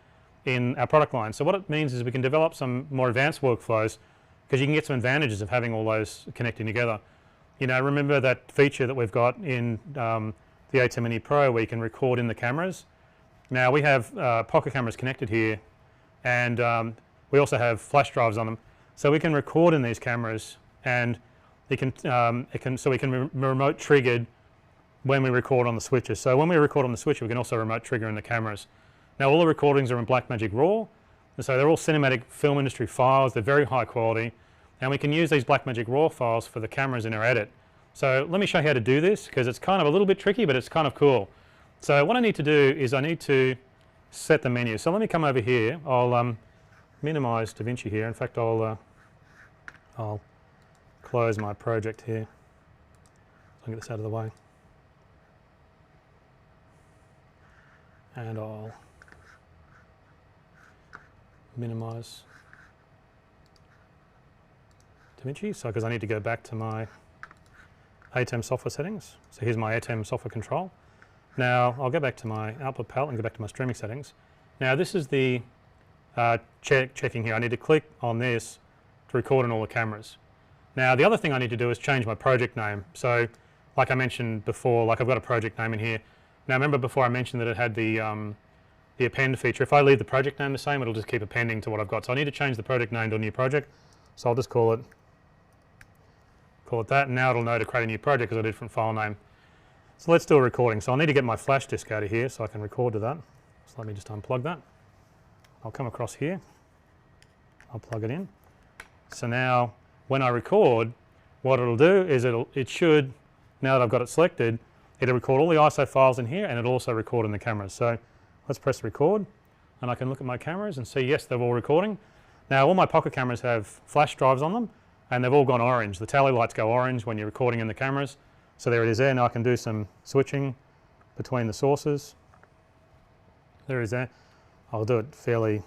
in our product line. So what it means is we can develop some more advanced workflows because you can get some advantages of having all those connecting together. Remember that feature that we've got in the ATEM Mini Pro where you can record in the cameras? Now we have pocket cameras connected here, and we also have flash drives on them. So we can record in these cameras, and we can remote triggered when we record on the switches. So when we record on the switch, we can also remote trigger in the cameras. Now all the recordings are in Blackmagic RAW, and so they're all cinematic film industry files. They're very high quality, and we can use these Blackmagic RAW files for the cameras in our edit. So let me show you how to do this, because it's kind of a little bit tricky, but it's kind of cool. So what I need to do is I need to set the menu. So let me come over here. I'll minimize DaVinci here. In fact, I'll close my project here. I'll get this out of the way. And I'll minimize DaVinci, so because I need to go back to my ATEM software settings. So here's my ATEM software control. Now I'll go back to my output palette and go back to my streaming settings. Now this is the checking here. I need to click on this to record on all the cameras. Now the other thing I need to do is change my project name. So like I mentioned before, like I've got a project name in here. Now remember before I mentioned that it had the append feature. If I leave the project name the same, it'll just keep appending to what I've got. So I need to change the project name to a new project. So I'll just call it that, and now it'll know to create a new project because I did a different file name. So let's do a recording. So I'll need to get my flash disk out of here so I can record to that. So let me just unplug that. I'll come across here. I'll plug it in. So now when I record, what it'll do is it should, now that I've got it selected, it'll record all the ISO files in here, and it'll also record in the cameras. So let's press record, and I can look at my cameras and see, yes, they're all recording. Now all my pocket cameras have flash drives on them, and they've all gone orange. The tally lights go orange when you're recording in the cameras. So there it is there. Now I can do some switching between the sources. There it is there. I'll do it fairly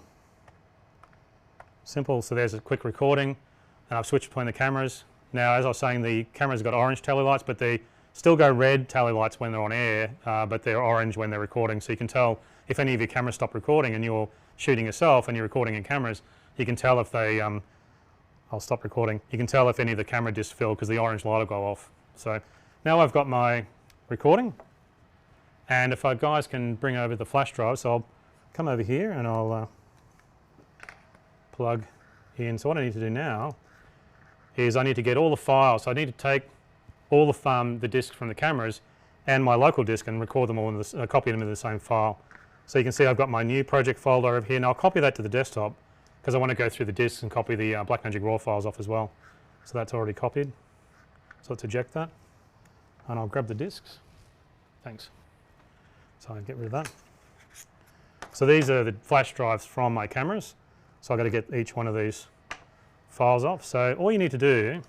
simple. So there's a quick recording, and I've switched between the cameras. Now as I was saying, the cameras got orange tally lights, but they still go red tally lights when they're on air, but they're orange when they're recording. So you can tell if any of your cameras stop recording and you're shooting yourself and you're recording in cameras, you can tell if they, I'll stop recording, you can tell if any of the camera discs fill because the orange light will go off. So now I've got my recording, and if our guys can bring over the flash drive, so I'll come over here and I'll plug in. So what I need to do now is I need to get all the files. So I need to take all the discs from the cameras and my local disk and record them all in this, copy them into the same file. So you can see I've got my new project folder over here. Now I'll copy that to the desktop because I want to go through the disks and copy the Blackmagic RAW files off as well. So that's already copied. So let's eject that, and I'll grab the disks. Thanks. So I'll get rid of that. So these are the flash drives from my cameras. So I've got to get each one of these files off. So all you need to do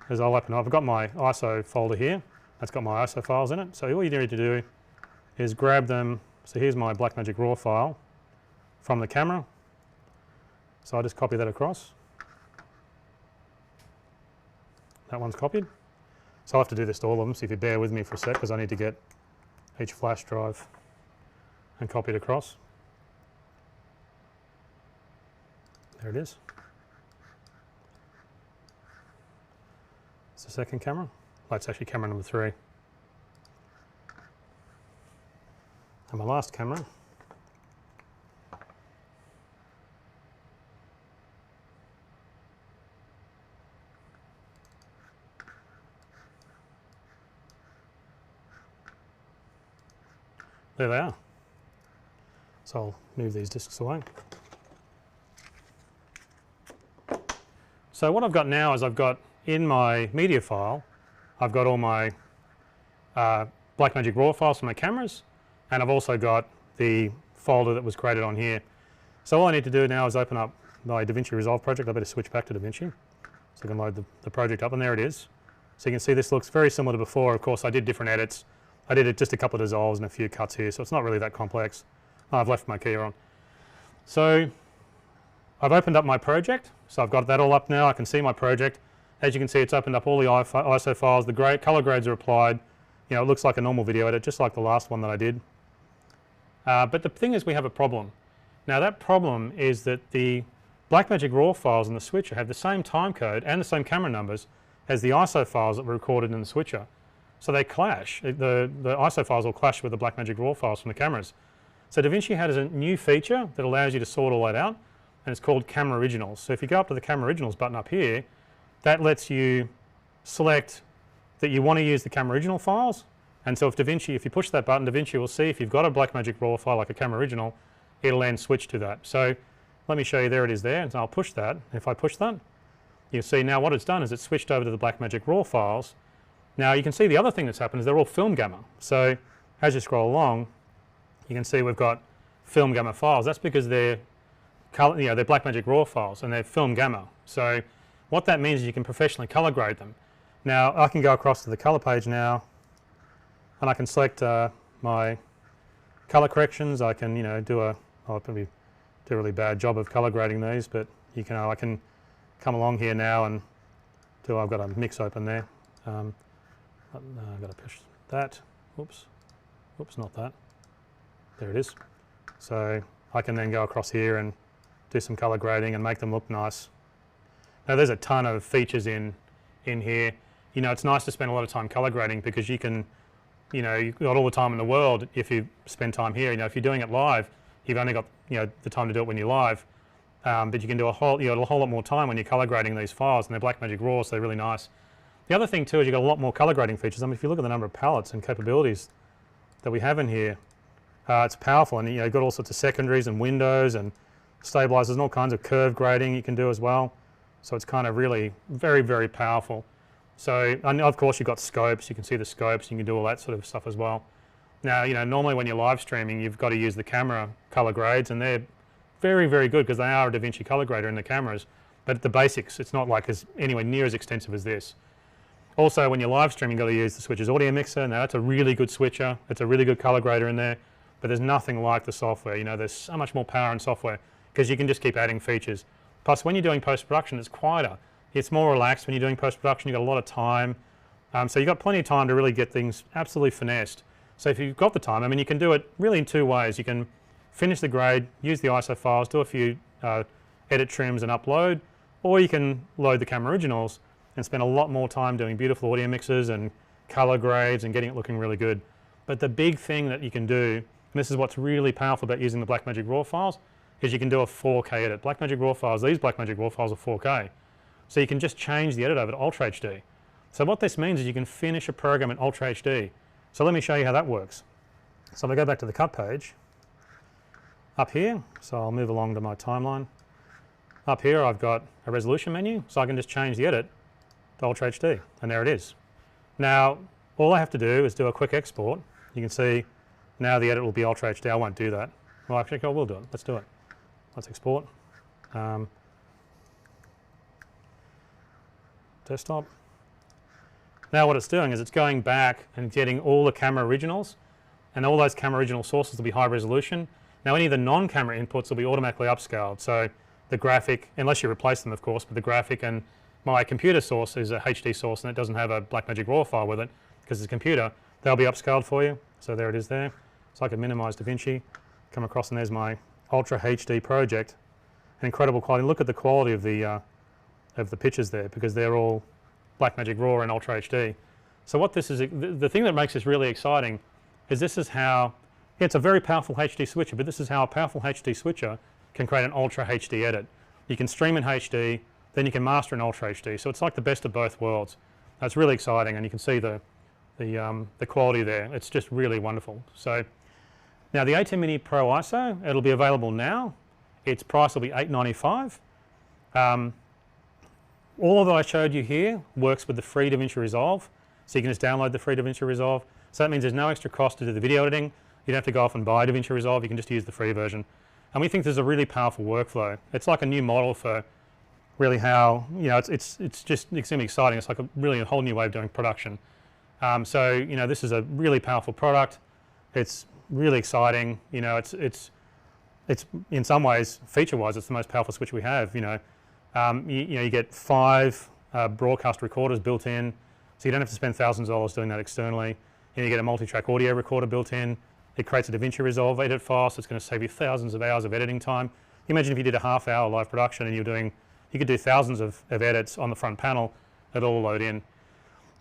is I'll open up. I've got my ISO folder here. That's got my ISO files in it. So all you need to do is grab them. So here's my Blackmagic RAW file from the camera. So I'll just copy that across. That one's copied. So I'll have to do this to all of them. So if you bear with me for a sec, because I need to get each flash drive and copy it across. There it is. It's the second camera. Well, it's actually camera number 3. And my last camera. There they are. So I'll move these discs away. So what I've got now is I've got in my media file, I've got all my Blackmagic RAW files from my cameras, and I've also got the folder that was created on here. So all I need to do now is open up my DaVinci Resolve project. I better switch back to DaVinci so I can load the project up, and there it is. So you can see this looks very similar to before. Of course I did different edits. I did just a couple of dissolves and a few cuts here, so it's not really that complex. Oh, I've left my key on. So I've opened up my project. So I've got that all up now. I can see my project. As you can see, it's opened up all the ISO files. The color grades are applied. You know, it looks like a normal video edit, just like the last one that I did. But the thing is, we have a problem. Now that problem is that the Blackmagic RAW files in the switcher have the same timecode and the same camera numbers as the ISO files that were recorded in the switcher. So they clash. The ISO files will clash with the Blackmagic RAW files from the cameras. So DaVinci has a new feature that allows you to sort all that out, and it's called Camera Originals. So if you go up to the Camera Originals button up here, that lets you select that you want to use the camera original files. And so if you push that button, DaVinci will see if you've got a Blackmagic RAW file like a camera original, it'll then switch to that. So let me show you, there it is there, and so I'll push that. If I push that, you'll see now what it's done is it's switched over to the Blackmagic RAW files. Now you can see the other thing that's happened is they're all film gamma. So as you scroll along, you can see we've got film gamma files. That's because they're Blackmagic RAW files and they're film gamma. So what that means is you can professionally color grade them. Now I can go across to the color page now, and I can select my color corrections. I can I'll probably do a really bad job of color grading these, but I can come along here now and I've got a mix open there. I've got to push that. Oops, not that. There it is. So I can then go across here and do some color grading and make them look nice. Now there's a ton of features in here. You know, it's nice to spend a lot of time color grading because you can, you've got all the time in the world if you spend time here. If you're doing it live, you've only got the time to do it when you're live, but you can do a whole lot more time when you're color grading these files, and they're Blackmagic RAW, so they're really nice. The other thing too is you've got a lot more color grading features. I mean, if you look at the number of palettes and capabilities that we have in here, it's powerful, and you've got all sorts of secondaries and windows and stabilizers and all kinds of curve grading you can do as well. So it's kind of really very, very powerful. So, and of course you've got scopes. You can see the scopes. You can do all that sort of stuff as well. Now, normally when you're live streaming, you've got to use the camera color grades, and they're very, very good because they are a DaVinci color grader in the cameras. But the basics, it's not like anywhere near as extensive as this. Also, when you're live streaming, you've got to use the switcher's audio mixer. Now, that's a really good switcher. It's a really good color grader in there, but there's nothing like the software. There's so much more power in software because you can just keep adding features. Plus, when you're doing post-production, it's quieter. It's more relaxed when you're doing post-production. You've got a lot of time. So you've got plenty of time to really get things absolutely finessed. So if you've got the time, I mean, you can do it really in two ways. You can finish the grade, use the ISO files, do a few edit trims and upload, or you can load the camera originals and spend a lot more time doing beautiful audio mixes and color grades and getting it looking really good. But the big thing that you can do, and this is what's really powerful about using the Blackmagic RAW files, is you can do a 4K edit. Blackmagic RAW files, these Blackmagic RAW files are 4K. So you can just change the edit over to Ultra HD. So what this means is you can finish a program in Ultra HD. So let me show you how that works. So I'm going to go back to the cut page. Up here, so I'll move along to my timeline. Up here I've got a resolution menu, so I can just change the edit to Ultra HD, and there it is. Now, all I have to do is do a quick export. You can see now the edit will be Ultra HD. I won't do that. Well, actually, I will do it. Let's do it. Let's export. Desktop. Now what it's doing is it's going back and getting all the camera originals, and all those camera original sources will be high resolution. Now any of the non-camera inputs will be automatically upscaled. So the graphic, unless you replace them of course, but the graphic and my computer source is a HD source and it doesn't have a Blackmagic RAW file with it because it's a computer, they'll be upscaled for you. So there it is there. So I can minimize DaVinci, come across, and there's my Ultra HD project. An incredible quality. Look at the quality of the pictures there because they're all Blackmagic RAW and Ultra HD. So what this is, the thing that makes this really exciting is this is how, it's a very powerful HD switcher, but this is how a powerful HD switcher can create an Ultra HD edit. You can stream in HD, then you can master in Ultra HD. So it's like the best of both worlds. That's really exciting, and you can see the quality there. It's just really wonderful. So now the ATEM Mini Pro ISO, it'll be available now. Its price will be $895. All of that I showed you here works with the free DaVinci Resolve. So you can just download the free DaVinci Resolve. So that means there's no extra cost to do the video editing. You don't have to go off and buy DaVinci Resolve. You can just use the free version. And we think this is a really powerful workflow. It's like a new model for really how, it's just extremely exciting. It's like really a whole new way of doing production. So, this is a really powerful product. It's really exciting. It's in some ways, feature-wise, it's the most powerful switch we have. You get 5 broadcast recorders built in, so you don't have to spend thousands of dollars doing that externally. You get a multi-track audio recorder built in. It creates a DaVinci Resolve edit file, so it's going to save you thousands of hours of editing time. You imagine if you did a half-hour live production and you could do thousands of edits on the front panel that all load in.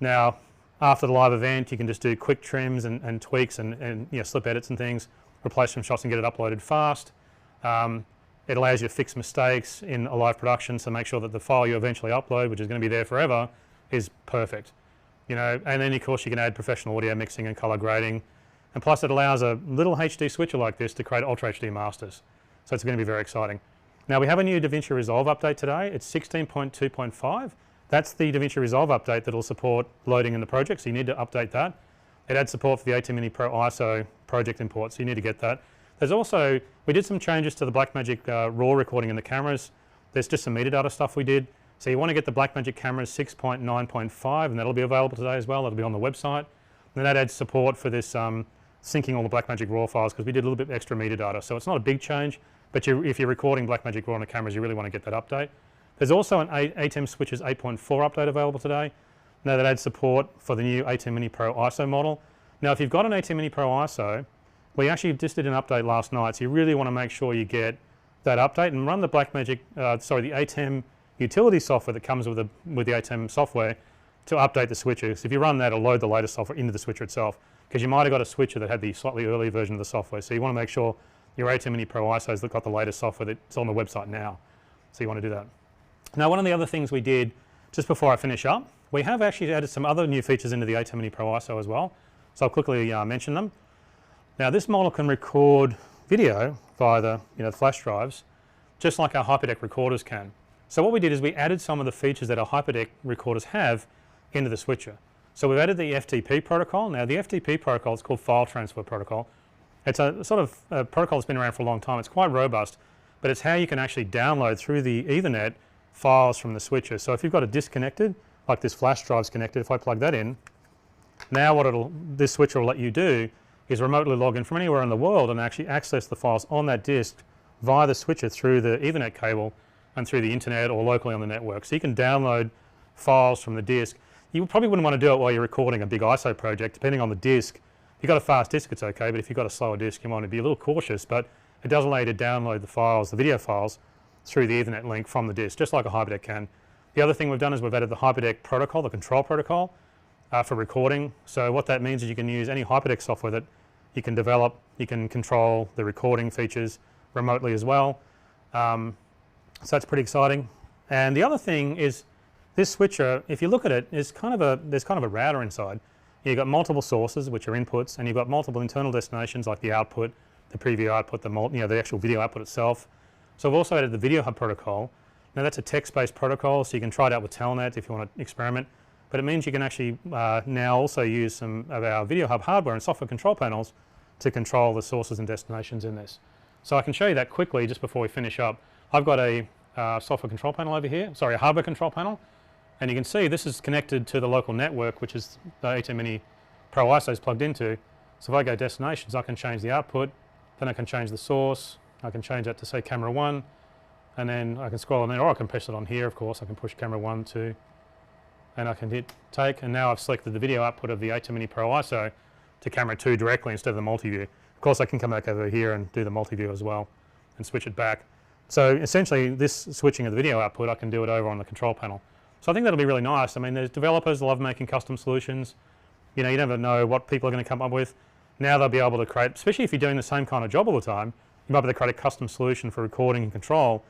Now, after the live event, you can just do quick trims and tweaks and slip edits and things, replace some shots and get it uploaded fast. It allows you to fix mistakes in a live production, so make sure that the file you eventually upload, which is going to be there forever, is perfect. And then of course you can add professional audio mixing and color grading, and plus it allows a little HD switcher like this to create Ultra HD masters. So it's going to be very exciting. Now we have a new DaVinci Resolve update today. It's 16.2.5. That's the DaVinci Resolve update that will support loading in the project, so you need to update that. It adds support for the ATEM Mini Pro ISO project import, so you need to get that. There's also, we did some changes to the Blackmagic RAW recording in the cameras. There's just some metadata stuff we did. So you want to get the Blackmagic cameras 6.9.5, and that'll be available today as well. That'll be on the website. And then that adds support for this syncing all the Blackmagic RAW files, because we did a little bit extra metadata. So it's not a big change, but if you're recording Blackmagic RAW on the cameras, you really want to get that update. There's also an ATEM Switches 8.4 update available today. Now that adds support for the new ATEM Mini Pro ISO model. Now if you've got an ATEM Mini Pro ISO, we actually just did an update last night, so you really want to make sure you get that update and run the the ATEM utility software that comes with the ATEM software to update the switchers. If you run that, it'll load the latest software into the switcher itself, because you might have got a switcher that had the slightly earlier version of the software. So you want to make sure your ATEM Mini Pro ISO has got the latest software that's on the website now. So you want to do that. Now one of the other things we did, just before I finish up, we have actually added some other new features into the ATEM Mini Pro ISO as well. So I'll quickly mention them. Now this model can record video via the flash drives, just like our hyperdeck recorders can. So what we did is we added some of the features that our hyperdeck recorders have into the switcher. So we've added the Ftp protocol. Now the Ftp protocol is called File Transfer Protocol. It's a sort of protocol that's been around for a long time. It's quite robust, but it's how you can actually download through the Ethernet files from the switcher. So if you've got a disk connected, like this flash drive's connected, if I plug that in, now what this switcher will let you do is remotely log in from anywhere in the world and actually access the files on that disk via the switcher through the Ethernet cable and through the internet or locally on the network. So you can download files from the disk. You probably wouldn't want to do it while you're recording a big ISO project, depending on the disk. If you've got a fast disk, it's okay, but if you've got a slower disk, you want to be a little cautious, but it does allow you to download the files, the video files, through the Ethernet link from the disk, just like a hyperdeck can. The other thing we've done is we've added the hyperdeck protocol, the control protocol, for recording. So what that means is you can use any hyperdeck software that you can develop. You can control the recording features remotely as well. So that's pretty exciting. And the other thing is this switcher, if you look at it, there's kind of a router inside. You've got multiple sources, which are inputs, and you've got multiple internal destinations like the output, the preview output, the actual video output itself. So I've also added the Video Hub protocol. Now that's a text-based protocol, so you can try it out with Telnet if you want to experiment. But it means you can actually now also use some of our Video Hub hardware and software control panels to control the sources and destinations in this. So I can show you that quickly just before we finish up. I've got a software control panel over here, sorry, a hardware control panel. And you can see this is connected to the local network, which is the ATEM Mini Pro ISO is plugged into. So if I go destinations, I can change the output, then I can change the source. I can change that to say camera 1, and then I can scroll on there, or I can press it on here, of course. I can push camera 1, 2, and I can hit take, and now I've selected the video output of the ATEM Mini Pro ISO to camera 2 directly instead of the multi-view. Of course I can come back over here and do the multi-view as well and switch it back. So essentially this switching of the video output, I can do it over on the control panel. So I think that'll be really nice. I mean, there's developers that love making custom solutions. You never know what people are going to come up with. Now they'll be able to create, especially if you're doing the same kind of job all the time, you might be able to create a custom solution for recording and control.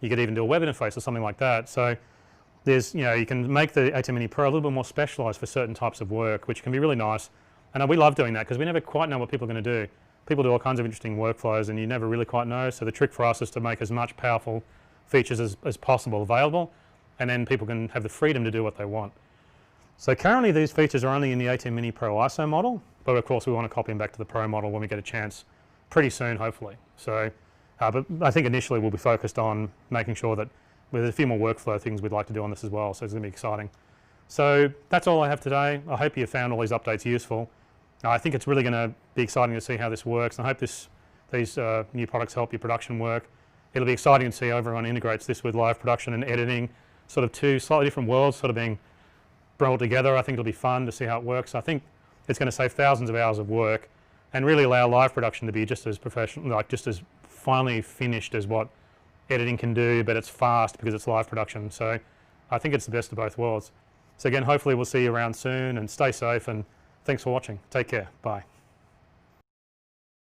You could even do a web interface or something like that. So there's, you can make the ATEM Mini Pro a little bit more specialized for certain types of work, which can be really nice. And we love doing that because we never quite know what people are going to do. People do all kinds of interesting workflows and you never really quite know. So the trick for us is to make as much powerful features as possible available, and then people can have the freedom to do what they want. So currently these features are only in the ATEM Mini Pro ISO model, but of course we want to copy them back to the Pro model when we get a chance pretty soon, hopefully. So, but I think initially we'll be focused on making sure that there's a few more workflow things we'd like to do on this as well, so it's going to be exciting. So that's all I have today. I hope you found all these updates useful. I think it's really going to be exciting to see how this works, and I hope these new products help your production work. it'll be exciting to see how everyone integrates this with live production and editing, sort of two slightly different worlds sort of being brought together. I think it'll be fun to see how it works. I think it's going to save thousands of hours of work and really allow live production to be just as professional, like just as finely finished as what editing can do, but it's fast because it's live production. So I think it's the best of both worlds. So again, hopefully we'll see you around soon, and stay safe, and thanks for watching. Take care. Bye.